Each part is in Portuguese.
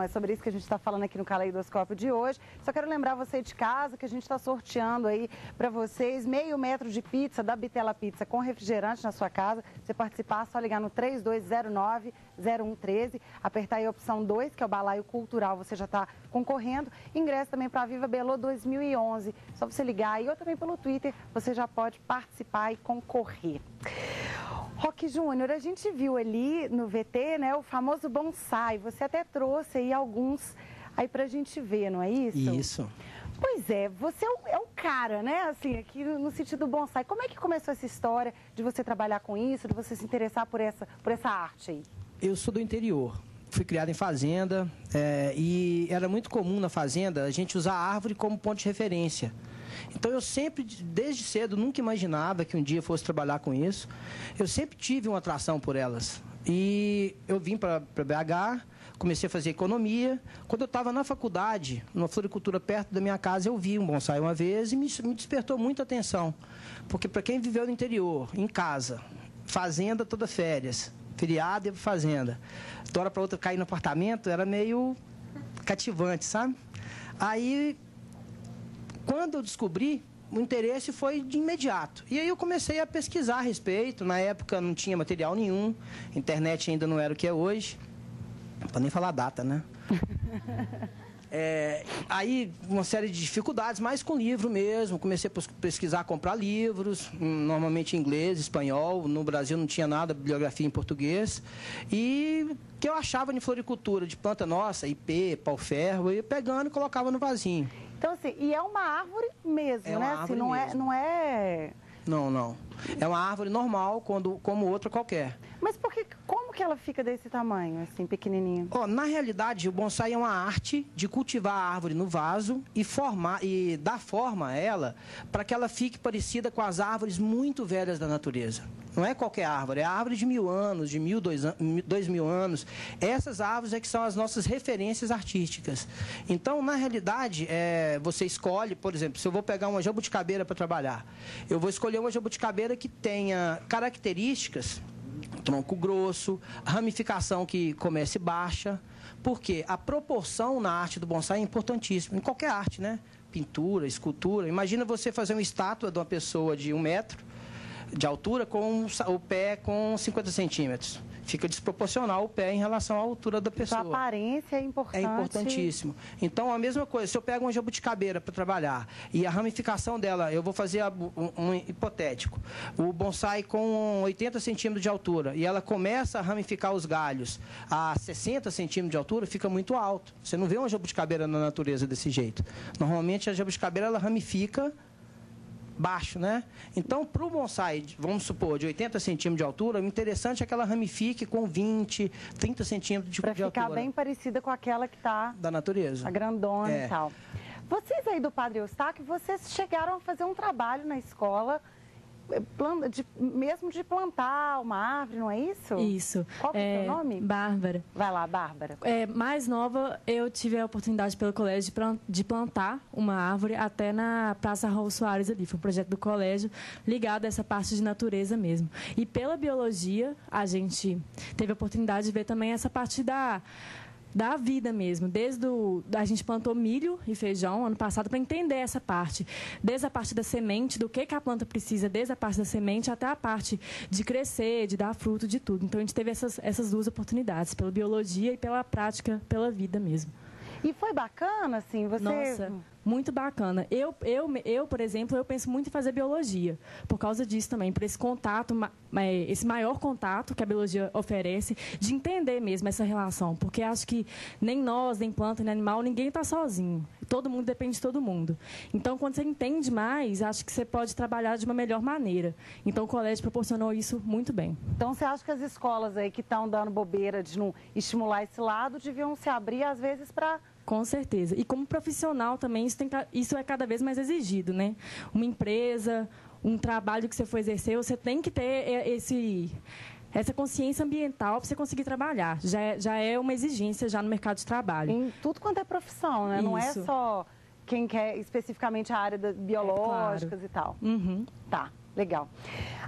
É sobre isso que a gente está falando aqui no Caleidoscópio de hoje. Só quero lembrar você de casa que a gente está sorteando aí para vocês meio metro de pizza da Bitela Pizza com refrigerante na sua casa. Você participar, é só ligar no 3209-0113, apertar aí a opção 2, que é o Balaio Cultural, você já está concorrendo. Ingresso também para a Viva Belo 2011. Só você ligar aí ou também pelo Twitter, você já pode participar e concorrer. Roque Júnior, a gente viu ali no VT, né, o famoso bonsai. Você até trouxe aí alguns aí pra gente ver, não é isso? Isso. Pois é, você é o cara, né, assim, aqui no sentido do bonsai. Como é que começou essa história de você trabalhar com isso, de você se interessar por essa arte aí? Eu sou do interior. Fui criado em fazenda e era muito comum na fazenda a gente usar a árvore como ponto de referência. Então eu sempre, desde cedo, nunca imaginava que um dia fosse trabalhar com isso. Eu sempre tive uma atração por elas. E eu vim para BH, comecei a fazer economia. Quando eu estava na faculdade, numa floricultura perto da minha casa, eu vi um bonsai uma vez e me despertou muita atenção. Porque para quem viveu no interior, em casa, fazenda toda férias, feriado e fazenda, de hora para outra cair no apartamento, era meio cativante, sabe? Aí, quando eu descobri, o interesse foi de imediato. E aí eu comecei a pesquisar a respeito. Na época não tinha material nenhum, a internet ainda não era o que é hoje. Não pode nem falar a data, né? Aí, uma série de dificuldades, mas com livro mesmo. Comecei a pesquisar, comprar livros, normalmente em inglês, espanhol. No Brasil não tinha nada, bibliografia em português. E que eu achava de floricultura, de planta nossa, ipê, pau-ferro, eu ia pegando e colocava no vasinho. Então, assim, e é uma árvore mesmo, né? Assim, não é... Não. É uma árvore normal, como outra qualquer. Mas como que ela fica desse tamanho, assim, pequenininha? Na realidade, o bonsai é uma arte de cultivar a árvore no vaso e dar forma a ela para que ela fique parecida com as árvores muito velhas da natureza. Não é qualquer árvore, é árvore de 1000 anos, de 2000 anos. Essas árvores é que são as nossas referências artísticas. Então, na realidade, você escolhe, por exemplo, se eu vou pegar uma jabuticabeira para trabalhar, eu vou escolher uma jabuticabeira que tenha características, tronco grosso, ramificação que comece baixa, porque a proporção na arte do bonsai é importantíssima, em qualquer arte, né? Pintura, escultura. Imagina você fazer uma estátua de uma pessoa de 1 metro de altura com o pé com 50 centímetros. Fica desproporcional o pé em relação à altura da pessoa. A aparência é importante. É importantíssimo. Então, a mesma coisa, se eu pego uma jabuticabeira para trabalhar e a ramificação dela, eu vou fazer um hipotético, o bonsai com 80 centímetros de altura e ela começa a ramificar os galhos a 60 centímetros de altura, fica muito alto. Você não vê uma jabuticabeira na natureza desse jeito. Normalmente, a jabuticabeira ela ramifica baixo, né? Então, para o bonsai, vamos supor, de 80 centímetros de altura, o interessante é que ela ramifique com 20, 30 centímetros de altura. Para ficar bem parecida com aquela que está... Da natureza. A grandona e tal. Vocês aí do Padre Eustáquio, vocês chegaram a fazer um trabalho na escola, mesmo de plantar uma árvore, não é isso? Isso. Qual que é o seu nome? Bárbara. Vai lá, Bárbara. Mais nova, eu tive a oportunidade pelo colégio de plantar uma árvore até na Praça Raul Soares ali. Foi um projeto do colégio ligado a essa parte de natureza mesmo. E pela biologia, a gente teve a oportunidade de ver também essa parte da vida mesmo. A gente plantou milho e feijão ano passado para entender essa parte. Desde a parte da semente, do que a planta precisa, desde a parte da semente até a parte de crescer, de dar fruto, de tudo. Então, a gente teve essas duas oportunidades, pela biologia e pela prática, pela vida mesmo. E foi bacana, assim, você... Nossa, muito bacana. Eu, por exemplo, eu penso muito em fazer biologia, por causa disso também, por esse contato, esse maior contato que a biologia oferece, de entender mesmo essa relação, porque acho que nem nós, nem planta, nem animal, ninguém está sozinho. Todo mundo depende de todo mundo. Então, quando você entende mais, acho que você pode trabalhar de uma melhor maneira. Então, o colégio proporcionou isso muito bem. Então, você acha que as escolas aí que estão dando bobeira de não estimular esse lado, deviam se abrir, às vezes, para... Com certeza. E como profissional também, isso é cada vez mais exigido, né? Uma empresa, um trabalho que você for exercer, você tem que ter essa consciência ambiental para você conseguir trabalhar. Já é uma exigência já no mercado de trabalho. Em tudo quanto é profissão, né? Isso. Não é só quem quer especificamente a área biológicas claro. E tal. Uhum. Tá. Legal.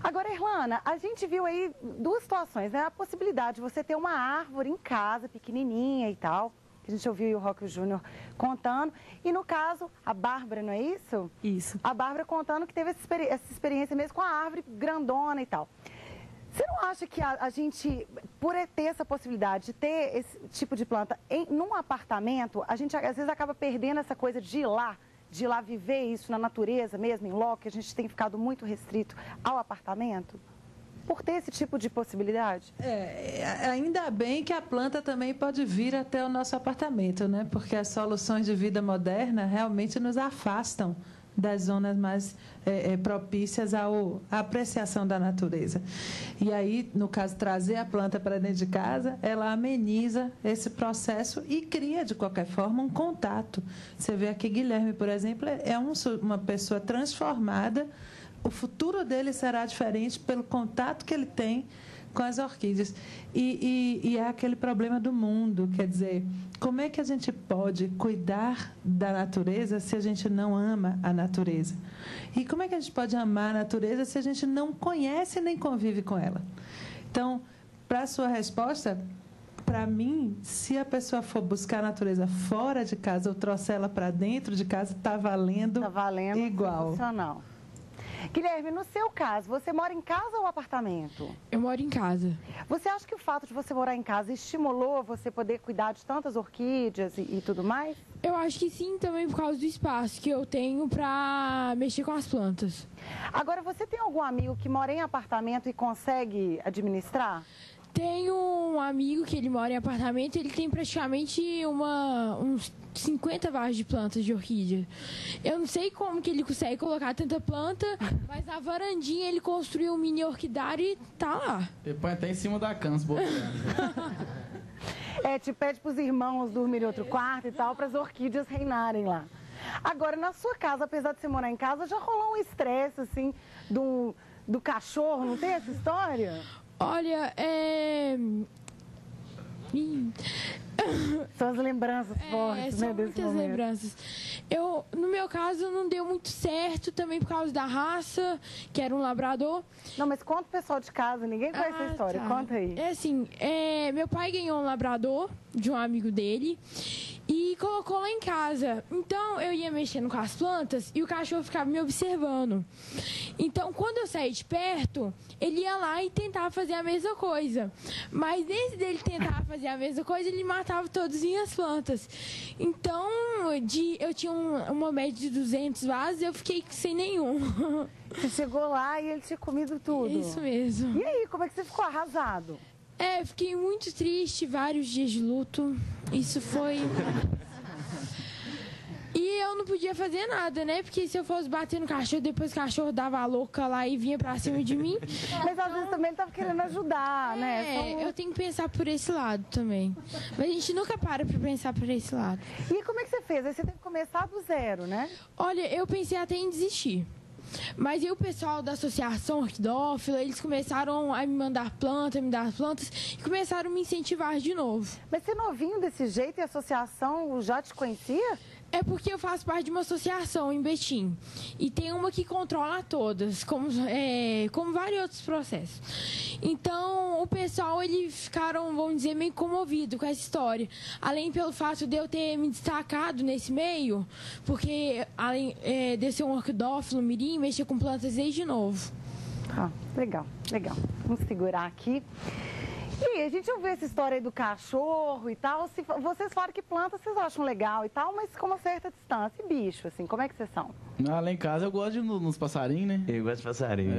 Agora, Irlana, a gente viu aí duas situações, né? A possibilidade de você ter uma árvore em casa, pequenininha e tal. que a gente ouviu o Roque Júnior contando. E no caso, a Bárbara, não é isso? Isso. A Bárbara contando que teve essa experiência mesmo com a árvore grandona e tal. Você não acha que a gente, por ter essa possibilidade de ter esse tipo de planta num apartamento, a gente às vezes acaba perdendo essa coisa de ir lá viver isso na natureza mesmo, em loco, que a gente tem ficado muito restrito ao apartamento? Por ter esse tipo de possibilidade? Ainda bem que a planta também pode vir até o nosso apartamento, né? Porque as soluções de vida moderna realmente nos afastam das zonas mais propícias à apreciação da natureza. E aí, no caso, trazer a planta para dentro de casa, ela ameniza esse processo e cria, de qualquer forma, um contato. Você vê aqui, Guilherme, por exemplo, é uma pessoa transformada. O futuro dele será diferente pelo contato que ele tem com as orquídeas. E é aquele problema do mundo, quer dizer, como é que a gente pode cuidar da natureza se a gente não ama a natureza? E como é que a gente pode amar a natureza se a gente não conhece nem convive com ela? Então, para a sua resposta, para mim, se a pessoa for buscar a natureza fora de casa ou trouxer ela para dentro de casa, está valendo igual. Sensacional. Guilherme, no seu caso, você mora em casa ou apartamento? Eu moro em casa. Você acha que o fato de você morar em casa estimulou você poder cuidar de tantas orquídeas e tudo mais? Eu acho que sim, também por causa do espaço que eu tenho para mexer com as plantas. Agora, você tem algum amigo que mora em apartamento e consegue administrar? Tenho um amigo que ele mora em apartamento, ele tem praticamente uns 50 vasos de plantas de orquídea. Eu não sei como que ele consegue colocar tanta planta, mas na varandinha ele construiu um mini orquidário e tá lá. Ele põe até em cima da cama, se bobear. Te pede pros irmãos dormirem em outro quarto e tal, para as orquídeas reinarem lá. Agora, na sua casa, apesar de você morar em casa, já rolou um estresse, assim, do cachorro, não tem essa história? Olha, São as lembranças fortes, são né, desse muitas momento. lembranças. No meu caso, não deu muito certo, também por causa da raça, que era um labrador. Não, mas conta o pessoal de casa, ninguém conhece a história, Tá. conta aí. É assim, meu pai ganhou um labrador de um amigo dele e colocou lá em casa. Então, eu ia mexendo com as plantas e o cachorro ficava me observando. Então, quando eu saí de perto, ele ia lá e tentava fazer a mesma coisa. Mas nesse dele tentar fazer a mesma coisa, ele matava todas as minhas plantas. Então, eu tinha uma média de 200 vasos e eu fiquei sem nenhum. Você chegou lá e ele tinha comido tudo. Isso mesmo. E aí, como é que você ficou arrasado? Fiquei muito triste, vários dias de luto. Isso foi... E eu não podia fazer nada, né? Porque se eu fosse bater no cachorro, depois o cachorro dava a louca lá e vinha pra cima de mim. Mas às vezes também ele tava querendo ajudar, né? Eu tenho que pensar por esse lado também. Mas a gente nunca para pra pensar por esse lado. E como é que você fez? Aí você teve que começar do zero, né? Olha, eu pensei até em desistir. Mas aí o pessoal da Associação Orquidófila, eles começaram a me mandar plantas, me dar plantas e começaram a me incentivar de novo. Mas você novinho desse jeito e a associação já te conhecia? É porque eu faço parte de uma associação em Betim. E tem uma que controla todas, como vários outros processos. Então, o pessoal, eles ficaram, vamos dizer, meio comovidos com essa história. Além pelo fato de eu ter me destacado nesse meio, porque além de eu ser um orquidófilo mirim, mexer com plantas desde novo. Legal. Vamos segurar aqui. E a gente ouviu essa história aí do cachorro e tal. Vocês falaram que plantas vocês acham legal e tal, mas com uma certa distância. E bicho, assim, como é que vocês são? Lá em casa eu gosto de ir nos passarinhos, né? Eu gosto de passarinho.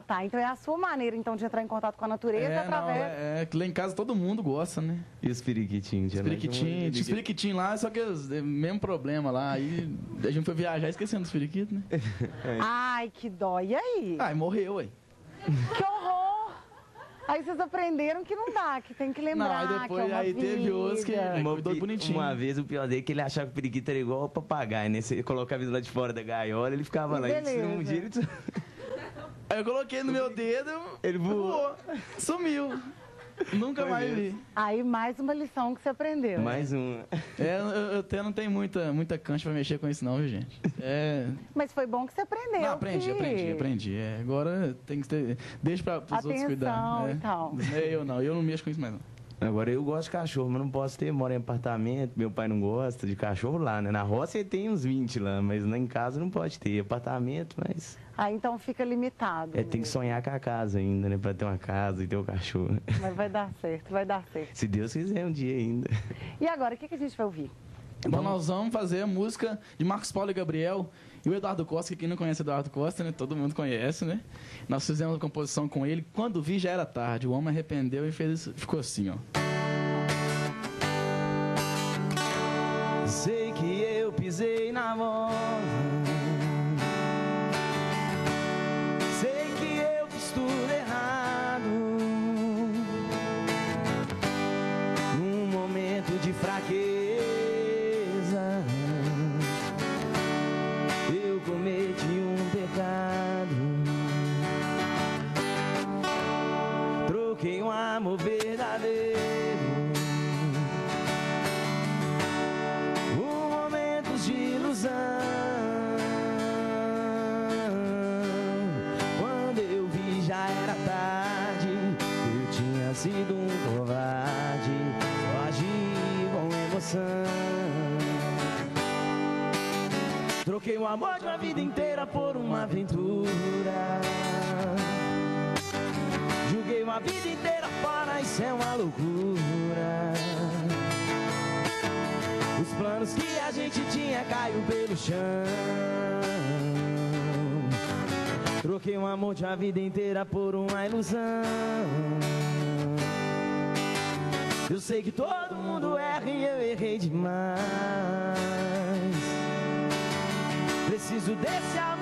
Tá. Então é a sua maneira, então, de entrar em contato com a natureza através... Que lá em casa todo mundo gosta, né? E os periquitinhos? Os periquitinhos lá, só que mesmo problema lá. Aí a gente foi viajar esquecendo dos periquitos, né? Ai, que dó. E aí? Ai, morreu, ué. Que horror! Aí vocês aprenderam que não dá, que tem que lembrar. Não, depois que é uma vida. teve outros que cuidou bonitinho. Uma vez o pior dele é que ele achava que o periquito era igual ao papagaio, né? Você colocava ele lá de fora da gaiola, ele ficava lá. Um dia ele... Aí eu coloquei no meu dedo, ele voou. Sumiu. Nunca mais vi. Aí mais uma lição que você aprendeu. Mais uma. Eu até não tenho muita cancha pra mexer com isso não, viu, gente? Mas foi bom que você aprendeu. Não, aprendi. Agora tem que ter... Deixa pros outros cuidar. Atenção e tal. Eu não mexo com isso mais não. Agora, eu gosto de cachorro, mas não posso ter. Moro em apartamento, meu pai não gosta de cachorro lá, né? Na roça ele tem uns 20 lá, mas lá em casa não pode ter. Apartamento, mas... Ah, então fica limitado. Tem que sonhar com a casa ainda, né? Pra ter uma casa e ter um cachorro. Mas vai dar certo, vai dar certo. Se Deus quiser, um dia ainda. E agora, o que a gente vai ouvir? Então nós vamos fazer a música de Marcos Paulo e Gabriel e o Eduardo Costa, que quem não conhece o Eduardo Costa, né? Todo mundo conhece, né? Nós fizemos a composição com ele. Quando vi, já era tarde. O homem arrependeu e ficou assim, ó. Sei que eu pisei na bola, sei que eu fiz tudo errado. Num momento de fraqueza, eu cometi um pecado. Troquei um amor verdadeiro, de ilusão. Quando eu vi, já era tarde. Eu tinha sido um covarde, só agi com emoção. Troquei o amor de uma vida inteira por uma aventura. Joguei uma vida inteira fora, isso é uma loucura. Os planos que a gente tinha caiu pelo chão. Troquei um amor de uma vida inteira por uma ilusão. Eu sei que todo mundo erra e eu errei demais. Preciso desse amor